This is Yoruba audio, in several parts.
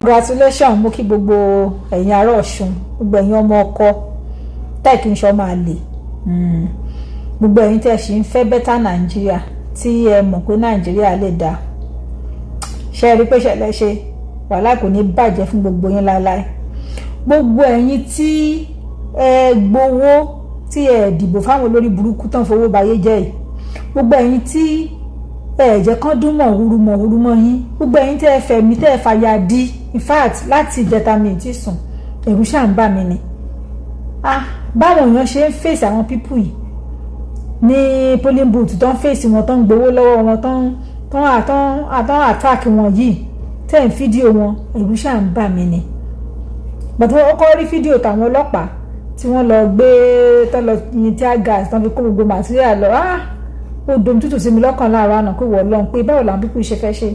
Congratulations mo kí gbogbo ẹ̀yin ará Ọ̀ṣun, gbogbo ẹ̀yin ọmọ ọkọ tẹ́ kí n ṣọ́ máa lè gbogbo ẹ̀yin tẹ́ ṣì ń fẹ́ bẹ́tà Nàìjíríà tí ẹ mọ̀ pé Nàìjíríà lè dá ṣe rí pé ṣẹlẹ̀ ṣe wàhálà kò ní bàjẹ́ fún gbogbo yín láéláé. Gbogbo ẹ̀yin tí ẹ gbowó tí ẹ dìbò fáwọn olórí burúkú tán fowó bayé jẹ́ yìí, gbogbo ẹ̀yin tí ẹ jẹ́ kán dún mọ̀ yín, gbogbo ẹ̀yin tẹ́ fẹ̀mí tẹ́ fàyà di, in fact láti ìjẹta mi ti sùn ẹ̀rù ṣáà ń bà mí ni. Báwọn èèyàn ṣe ń fèsì àwọn pípù yìí ní polling booth, tó ń fèsì wọn, tó ń gbowó lọ́wọ́ wọn, tó ń attack wọn yìí, tẹ́ ń fídíò wọn, ẹ̀rù ṣáà ń bà mí ni. But wọ́n kọ́ rí fídíò tàwọn ọlọ́pàá tí wọ́n lọ gbé tán lọ yin tear gas tán fi kó gbogbo material lọ. Ó domi tútù sí mi lọ́kàn láàárọ̀ àná pé wọ́n lọ́n pé báwo làwọn pípù ṣe fẹ́ ṣe,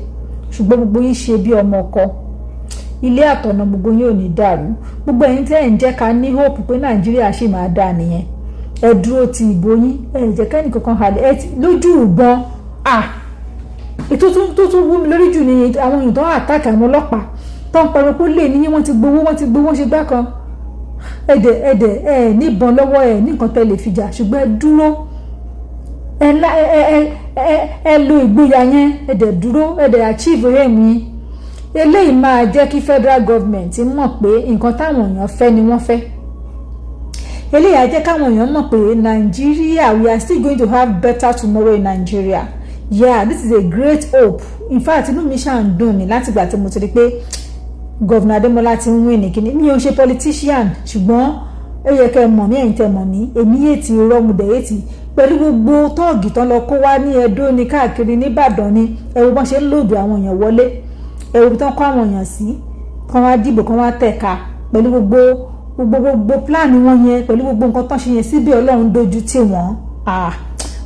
ṣùgbọ́n gbogbo yín ṣe bí ọmọ ọkọ, ilé àtọ̀nà gbogbo yín ò ní dàrú. Gbogbo ẹ̀yin tẹ́ ń jẹ́ ká ní hope pé Nàìjíríà ṣì máa dà nìyẹn, ẹ dúró ti ìbò yín, ẹ jẹ́ kẹ́ni kankan halẹ̀ lójú ìbọn. Ètò tó tún wú mi lórí jù ni àwọn èèyàn tó ń àtàkì àwọn ọlọ́pàá tó ń pariwo pé lè níyìn wọ́n ti gbowó ṣe gbá kan. Ẹ̀dẹ̀ níbọn lọ́wọ́ ẹ̀ ní nǹkan tẹ́ lè fi jà, ṣùgbọ́n ẹ dúró, ẹ lo ìgboyà yẹn, ẹ̀dẹ̀ dúró, ẹ̀dẹ̀ achieve aim yín. Eléyìí máa jẹ́ kí federal government mọ̀ pé nǹkan táwọn èèyàn fẹ́ ni wọ́n fẹ́. Eléyìí á jẹ́ káwọn èèyàn mọ̀ pé Nigeria, we are still going to have better tomorrow in Nigeria. Yeah, this is a great hope. In fact, inú mi ṣáà ń dùn ní láti ìgbà tí mo ti rí pé Governor Ademola ti ń win ní kíní. Mi ò ṣe politician, ṣùgbọ́n ó yẹ kẹ́ mọ̀ mí, ẹ̀yin tẹ́ mọ̀ mí, èmi yé ti rọ́mùdẹ̀ yé ti pẹ̀lú gbogbo tọ́ọ̀gì tán lọ kó wá ní Ẹdó ní káàkiri ní Ìbàdàn ni ẹ̀rù bọ́n ṣe ń lòdù àwọn èèyàn wọlé, ẹ̀rù tán kọ́ àwọn èèyàn sí, kán wá dìbò, kán wá tẹ̀ka pẹ̀lú gbogbo pláàni wọn yẹn, pẹ̀lú gbogbo nǹkan tán ṣe yẹn síbẹ̀ Ọlọ́run dojú tì wọ́n.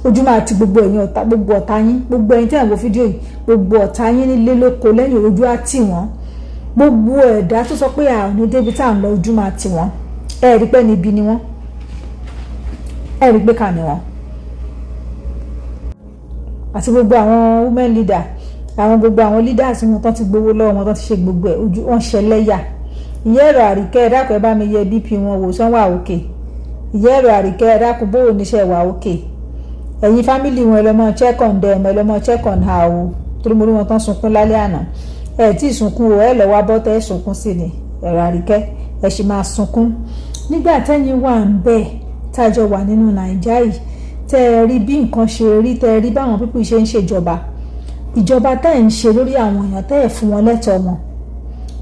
Ojú máa ti gbogbo ẹ̀yin ọ̀tá, gbogbo ọ̀tá yín, gbogbo ẹ̀yin tẹ́ ẹ̀ wo fídíò yìí, gbogbo ọ̀tá yín nílé lóko lẹ́yìn ojú á tì wọ́n. Gbogbo ẹ̀dá tó sọ pé àwọn débi tá à ń lọ ojú máa tì wọ́n. Ẹ rí pé níbi ni wọ́n, ẹ rí pé kà ní wọ́n. Àti gbogbo àwọn women leader, gbogbo àwọn leaders wọn tán ti gbowó lọ́wọ́ wọn, tán ti ṣe gbogbo ẹ̀, ojú wọn ṣẹlẹ́yà. Ìyá ẹ̀rọ Àríkẹ́ ẹ dákun ẹ bá mi yẹ BP wọn wò sán wà òkè. Ìyá ẹ̀rọ Àríkẹ́ ẹ dákun bó oníṣẹ́ wà òkè. Ẹ̀yin family wọn ẹ lọ mọ check on them, ẹ lọ mọ check on her o, torí mo rí wọn tán sunkún lálẹ́ àná. Ẹ tí sunkún o, ẹ lọ wá bọ́tẹ́ ẹ sunkún sí ni ẹ̀rọ Àríkẹ́, ẹ sì máa sunkún. Nígbà tẹ́yin wà ń bẹ̀ tájọ wà nínú Nàìjíríà yìí, tẹ́ ẹ rí bí nǹkan ṣe rí, tẹ́ ẹ rí báwọn pípù ṣe ń ṣèjọba, ìjọba tẹ́ ẹ̀ ń ṣe lórí àwọn èèyàn, tẹ́ ẹ̀ fún wọn lẹ́tọ̀ọ́ wọn,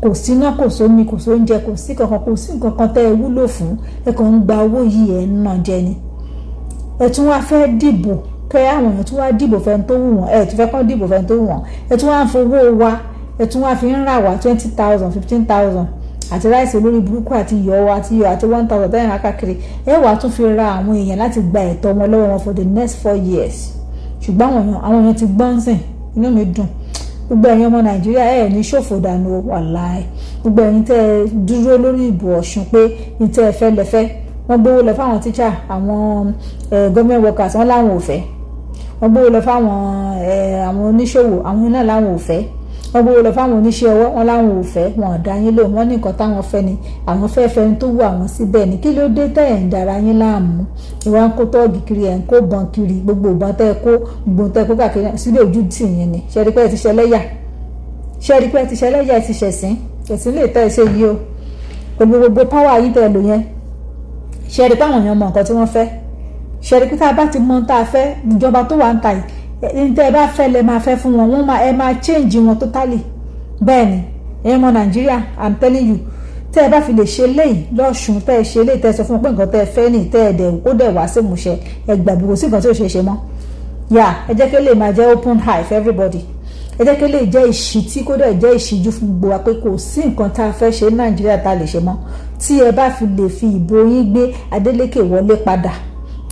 kò síná, kò sómi, kò sóúnjẹ, kò sí kankan, kò sí nǹkan tẹ́ ẹ wúlò fún, ẹ kàn ń gba owó yìí ẹ̀ ń nà jẹ ni. Ẹ tún wá fẹ́ dìbò, kẹ́ àwọn èèyàn tún wá dìbò fẹ́ni tó wù wọ́n, ẹ tún fẹ́ kán dìbò fẹ́ni tó wù wọ́n, ẹ tún wá ń fowó wa, ẹ tún wá fi ń rà wá 20,000 15,000 àti ráìsì olórí burúkú àti iyọ̀ àti 1,000 tẹ́yìn káàkiri, ẹ wà tún fi ra àwọn èèyàn láti gba ẹ̀tọ́ wọn lọ́wọ́ wọn for the next 4 years. Ṣùgbọ́n àwọn èèyàn ti gbọ́n sìn, inú mi dùn. Gbogbo ẹ̀yin ọmọ Nàìjíríà ẹ̀ ní ṣòfò dànù wàláì. Gbogbo ẹ̀yin tẹ́ ẹ dúró lórí ìbò Ọ̀ṣun pé ní tẹ́ ẹ fẹ́ lẹ́fẹ́, wọ́n gbówó lọ fáwọn tíṣà, àwọn government workers wọ́n láwọn ò fẹ́, wọ́n gbówó lọ fáwọn àwọn oníṣòwò, àwọn náà láwọn ò fẹ́, wọ́n gbówó lọ fáwọn oníṣẹ́ ọwọ́, wọ́n láwọn ò fẹ́, wọn ò dá yín lò, wọ́n ní nǹkan táwọn fẹ́ ni àwọn fẹ́ ní tó wù àwọn síbẹ̀ ni. Kí ló dé tẹ́ ẹ̀ ń dára yín láàmú? Ìwà ń kó tọ́ọ̀gì kiri, ẹ̀ ń kó bọn kiri, gbogbo ìbọn tẹ́ ẹ kó, gbogbo tẹ́ ẹ kó káàkiri síbẹ̀ ojú tì yín ni. Ṣé rí pé ẹ ti ṣẹlẹ́yà? Ṣé rí pé ẹ ti ṣẹlẹ́yà, ẹ ti ṣẹ̀sín? Ẹ̀sìn lè tẹ́ ẹ ṣe yìí o, pẹ̀lú gbogbo power yìí tẹ́ ẹ lò yẹn. Ṣé rí pé àwọn èèyàn mọ nǹkan tí wọ́n fẹ́? Ṣé rí pé tá a bá ti mọ tá a fẹ́, ìjọba tó wà ń ta yìí, tẹ́ ẹ bá fẹ́ lẹ máa fẹ́ fún wọn, ẹ máa change wọn totally. Bẹ́ẹ̀ ni ẹ̀yin ọmọ Nàìjíríà, I'm telling you, tẹ́ ẹ bá fi lè ṣe léyìí lọ́ṣùn, tẹ́ ẹ ṣe léyìí, tẹ́ ẹ sọ fún wọn pé nǹkan tẹ́ ẹ fẹ́ ní, tẹ́ ẹ dẹ̀ ó dẹ̀ wá sí ìmúṣẹ, ẹ gbàgbé kò sí nǹkan tí ò ṣe é ṣe mọ́. Ẹ jẹ́ kí lè máa jẹ́ open eye for everybody. Ẹ jẹ́ kí lè jẹ́ ìṣítí, kó dẹ̀ jẹ́ ìṣíjú fún gbogbo wa pé kò sí nǹkan tá a fẹ́ ṣe ní Nàìjíríà tá a lè ṣe mọ́. Tí ẹ bá fi lè fi ìbò yín gbé Adeleke wọlé padà,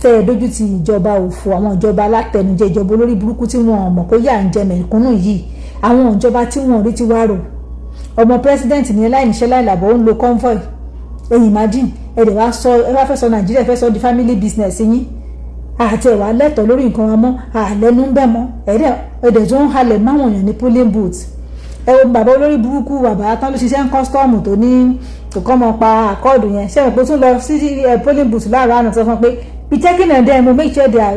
tẹ́ ẹ dójú ti ìjọba òfò, àwọn ìjọba alátẹnujẹ, ìjọba olórí burúkú tí wọn mọ̀ pé yà ń jẹ mẹ̀kúnnù yìí, àwọn ìjọba tí wọn rí ti wá rò. Ọmọ president ní láìníṣẹ́ láìlàbọ̀ ó ń lo convoy. Ẹ̀yin imagine ẹ dẹ̀ wá fẹ́ sọ Nàìjíríà fẹ́ sọ di family business yín. Àti ẹ̀wà lẹ́tọ̀ọ́ lórí nǹkan wọn mọ́, àlẹ́nu ń bẹ̀ mọ́, ẹ̀dẹ̀ tó ń halẹ̀ máwọn èèyàn ní polling booth. ẹ wo bàbá olórí burúkú bàbá tán ló ṣiṣẹ́ ń kọ́sítọ́ọ̀mù tó ní kò mọ̀ pa àkọọ̀dù yẹn ṣé ìpò tún lọ sí polling booth láàárọ̀ àná sọ fún pé be checking on them make sure they are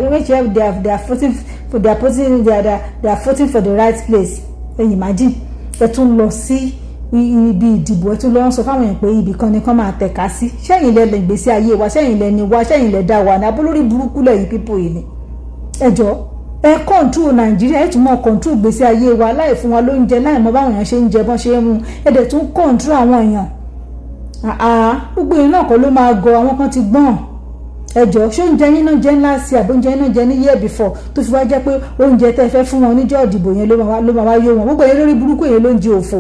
voting for the right place. Imagine ẹ tún lọ sí ibi ìdìbò ẹ tún lọ sọ fáwọn èèyàn pé ibì kan ni kán máa tẹ̀ka sí. Ṣẹ́yìn lẹ lè gbèsè ayé wa, ṣẹ́yìn lẹ ni wa, ṣẹ́yìn lẹ dá wa ní abólórí burúkú lẹ́yìn pípò yìí ni. Ẹjọ́ ẹ kọ́ńtrol Nàìjíríà ẹ tún mọ kọ́ńtrol gbèsè ayé wa láì fún wa lóúnjẹ láì mọ báwọn èèyàn ṣe ń jẹ bọ́n ṣe ń mu ẹ dẹ̀ tún kọ́ńtrol àwọn èèyàn. Gbogbo yìí náà kọ́ ló máa gọ àwọn kan ti gbọ́n. Ẹjọ́ ṣé oúnjẹ yín náà jẹ́ ńlá sí àbí oúnjẹ yín náà jẹ́ ní year before tó fi wá jẹ́ pé oúnjẹ tẹ́ fẹ́ fún wọn níjọ́ ìdìbò yẹn ló máa wá yó wọn. Gbogbo yẹn lórí burúkú yẹn ló ń jẹ òfò.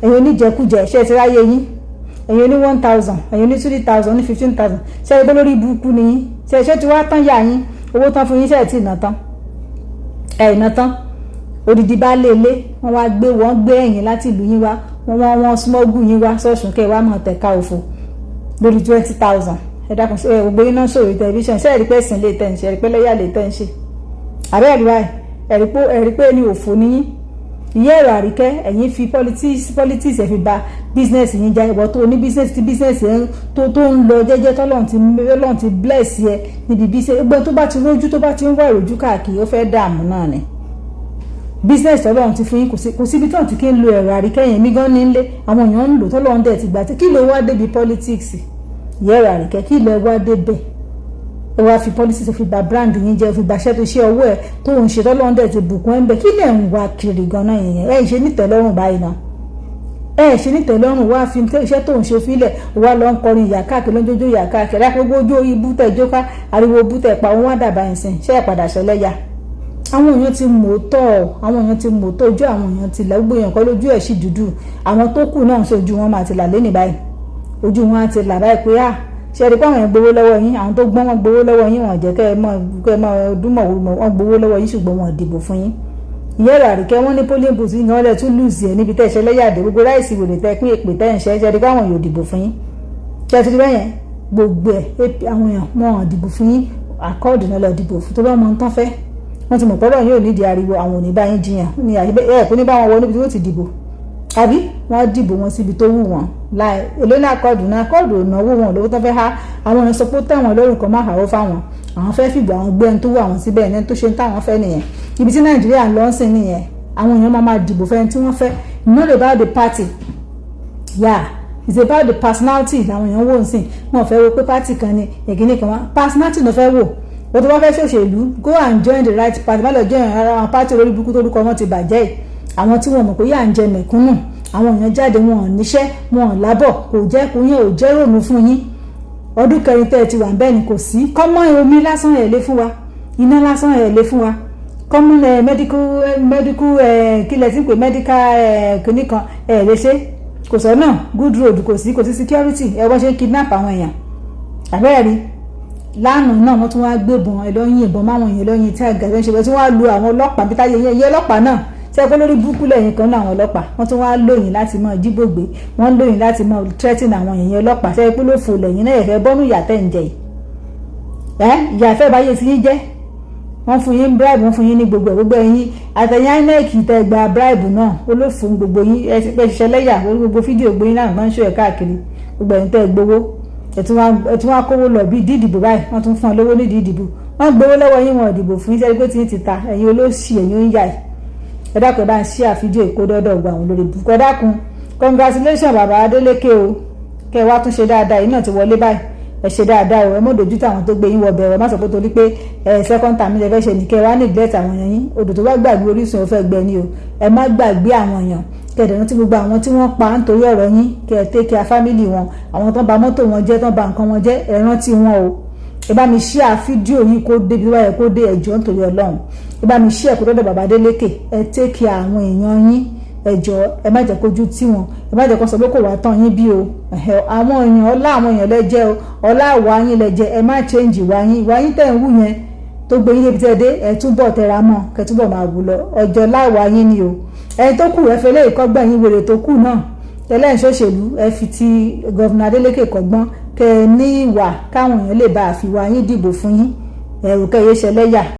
Ẹ̀yin oníjẹkújẹ ṣe ti ráyé yín, ẹ̀yin ní 1,000, ẹ̀yin ní 3,000, ní 15,000 ṣe ẹgbẹ́ lórí burúkú ni yín ṣe ti wá tán yà yín owó tán fún yín ṣe ti ìnà tán ìnà tán odidi bá lélẹ̀ wọ́n gbé ẹ̀yìn láti ìlú yín wá wọ́n smọ́gù yín wá sọ́ọ̀sùn kẹ́ wá mọ̀ tẹ̀ka òfò lórí 20,000 ẹ dákun ṣe gbogbo iná sórí tẹlifíṣàn ṣe ẹ̀rí pé ẹ̀sìn lè tẹ̀ ń ṣe ẹ̀rí pé lẹ́yà lè tẹ̀ ń ṣe àbẹ́ ẹ̀rí pé ní òfò ni yín. Ìyá ẹ̀rọ Àríkẹ́ ẹ̀yin fi politics ẹ̀ fi ba business yín já ìwọ tó ní business yẹn tó ń lọ jẹ́jẹ́ tọ́lọ́run ti bless yẹ níbi business gbogbo tó bá ti rójú tó bá ti ń wá ìrójú káàkiri ó fẹ́ dààmú náà ni. Business tọ́lọ́run ti fún yín kò síbi tán tí kí ń lo ẹ̀rọ Àríkẹ́ yẹn mí gan nílé àwọn èèyàn ń lò tọ́lọ́run dẹ̀ ti gbà tí kí ló wá débi politics. Ìyá ẹ̀rọ Àríkẹ́ kí ló wá débẹ̀ ẹ wá fi politics fi ba brand yín jẹ́ fi bàṣẹ́ tó ṣe ọwọ́ ẹ̀ tó ń ṣe tọ́lọ́run dẹ̀ ti bùkún ẹ̀ ń bẹ̀ kí lẹ̀ ń wá kiri gan-an yẹn ẹ̀ ṣe nítẹ̀lọ́rùn báyìí náà ẹ̀ ṣe nítẹ̀lọ́rùn wá fi iṣẹ́ tó ń ṣe fílẹ̀ wá lọ ń kọrin ìyá káàkiri lójoojó ìyá káàkiri àpégbó ojú orí bútẹ̀ jóká ariwo bútẹ̀ pa òun wá dàbà ẹ̀sìn ṣe é padà ṣẹlẹ́yà. Àwọn èèyàn ti mọ̀ọ́tọ̀ ojú àwọn èèyàn ti là gbogbo èèyàn kọ́ lójú ẹ̀ sì dúdú àwọn tó kù náà ṣojú wọn máa ti là lẹ́nìí báyìí ojú wọn á ti là báyìí pé ṣe rí pé àwọn èèyàn gbowó lọ́wọ́ yín àwọn tó gbọ́n wọn gbowó lọ́wọ́ yín wọn jẹ́ kẹ́ ẹ mọ́ dúnmọ̀ wọn gbowó lọ́wọ́ yín ṣùgbọ́n wọn dìbò fún yín. Ìyá ẹ̀rọ Àríkẹ́ wọn ní polling booth yín wọn lẹ̀ tún lùsì ẹ̀ níbi tẹ́ ṣe lẹ́yàdé gbogbo ráìsì wèrè tẹ́ pín èpè tẹ́ ń ṣe rí pé àwọn yóò dìbò fún yín. Ṣé ti rí bẹ́yẹn gbogbo ẹ̀ àwọn èèyàn wọn dìbò fún yín àkọọ́dù náà lọ dìbò fún tó bá mọ tán fẹ́ wọ́n ti mọ̀ pọ́lọ́ yóò nídìí ariwo àwọn ò ní bá yín jiyàn ní ẹ̀kú ní bá wọn wọ níbi tí wọ́n ti dìbò àbí wọ́n dìbò wọn síbi tó wù wọ́n láì èló ní àkọọ́dù ìnáwó wọn lówó tó fẹ́ há àwọn èèyàn sọ pé tẹ̀wọ̀n lórí nǹkan máa hàwó fáwọn àwọn fẹ́ fìgbà àwọn gbé ẹni tó wù àwọn síbẹ̀ ẹni tó ṣe ń táwọn fẹ́ nìyẹn ibi tí Nàìjíríà ń lọ sí nìyẹn àwọn èèyàn máa dìbò fẹ́ni tí wọ́n fẹ́ not about the party it's about the personality làwọn èèyàn wò ń sìn wọn fẹ́ wo pé party kan ni èkìní kan wá personality ló fẹ́ wò wọ́n tó bá fẹ́ ṣòṣèlú go and join the right party má lọ join ara àwọn party olórí burúkú tó lórúkọ wọn ti bàjẹ́ yìí àwọn tí wọn mọ̀ pé yà ń jẹ mẹ̀kúnnù àwọn èèyàn jáde wọn ò níṣẹ́ wọn ò lábọ̀ kò jẹ́ kó yẹn ò jẹ́ rònú fún yín ọdún kẹrin tẹ́ ẹ ti wà ń bẹ́ẹ̀ ni kò sí kọ́mọ́ omi lásán ẹ̀ lé fún wa iná lásán ẹ̀ lé fún wa kọ́mọ́ medical kílẹ̀ tí ń pè medical kìíní kan ẹ̀ lè ṣe kò sọ́nà good road kò sí security ẹ wọ́n ṣe ń kidnap àwọn èèyàn àbẹ́rẹ́ rí lánàá náà wọ́n tún wá gbébọn ẹlọ́yìn ìbọn máwọn èèyàn lọ́yìn tí àgbà ṣe wọ́n tún wá lu àwọn ọlọ́pàá bí táyé yẹ ọlọ́pàá náà ṣe pé lórí búkú lẹ́yìn kan náà àwọn ọlọ́pàá wọ́n tún wá lóyìn láti mọ jígbògbé wọ́n lóyìn láti mọ threatening àwọn èèyàn ọlọ́pàá ṣe pé ló fò lẹ́yìn náà ẹ̀fẹ́ bọ́nú ìyàtẹ̀ ń jẹ ìyàfẹ́ báyé ti yín jẹ́ wọ́n fún yín bribe wọ́n fún yín ní gbogbo ẹ̀yìn àtẹ̀yìn INEC tẹ gba bribe náà olófin gbogbo yín ẹ ṣiṣẹ́ lẹ́yà gbogbo fídíò gbóyin náà máa ń ṣó ẹ̀ káàkiri gbogbo ẹ̀yìn tẹ́ gbowó ẹ̀tún wá kówó lọ bí dídìbò báyìí wọ́n tún fún ọ lówó ní dídìbò wọ́n gbowó lọ́wọ́ yín wọn ìdìbò fún iṣẹ́ pé tí ń ti ta ẹ̀yin olóṣì ẹ̀yin ó ń yà ẹ dákun ẹ bá ń ṣí àfijọ́ ìkódọ́dọ̀ gba àwọn olórí bùkọ́ dákun congratulations bàbá Adélékè o kẹ́ ẹ wá tún ṣe dáadáa yìí náà ti wọlé báyìí ẹ ṣe dáadáa o ẹ mọ̀ dojú táwọn tó gbé yín wọ bẹ̀rẹ̀ má sọ pé torí pé second time ẹ fẹ́ ṣe ní kẹ́ ẹ wá neglect àwọn èèyàn yín odò tó bá gbàgbé orísun ò fẹ́ gbẹ ni o ẹ má gbàgbé àwọn èèyàn kẹ̀dẹ̀ rántí gbogbo àwọn tí wọ́n pa nítorí ọ̀rọ̀ yín kẹ́ ẹ take care family wọn àwọn tó ń ba mọ́tò wọn jẹ́ tó ń ba nǹkan wọn jẹ́ ẹ rántí wọn o ẹ bá mi share fídíò yìí kó dé bí wọ́n yẹ kó dé ẹjọ́ nítorí Ọlọ́run ẹ bá mi share kó dọ́dọ̀ bàbá Adélékè ẹ take care àwọn èèyàn yín ẹjọ́ ẹ má jẹ́ kójú tí wọn ẹ má jẹ́ kó sọ pé kò wá tán yín bí o àwọn èèyàn ọlá àwọn èèyàn lẹ́jẹ́ o ọlá àwa yín lẹ́jẹ́ ẹ má change ìwà yín tẹ̀ ń wù yẹn tó gbé yín débi tẹ́ dé ẹ túbọ̀ tẹra mọ́ kẹ́ túbọ̀ máa wù lọ ọjọ́ láwa yín ni o ẹni tó kù ẹ fẹ́ lé ìkọ́gbọ́n yín wèrè tó kù náà tẹ́lẹ̀ ń ṣòṣèlú ẹ fi ti gọ́vùnà Adélékè kọ́gbọ́n kẹ́ ẹ ní ìwà káwọn èèyàn lè bá àfiwá yín dìbò fún yín ẹ̀rù kẹ́ yé ṣẹlẹ́yà.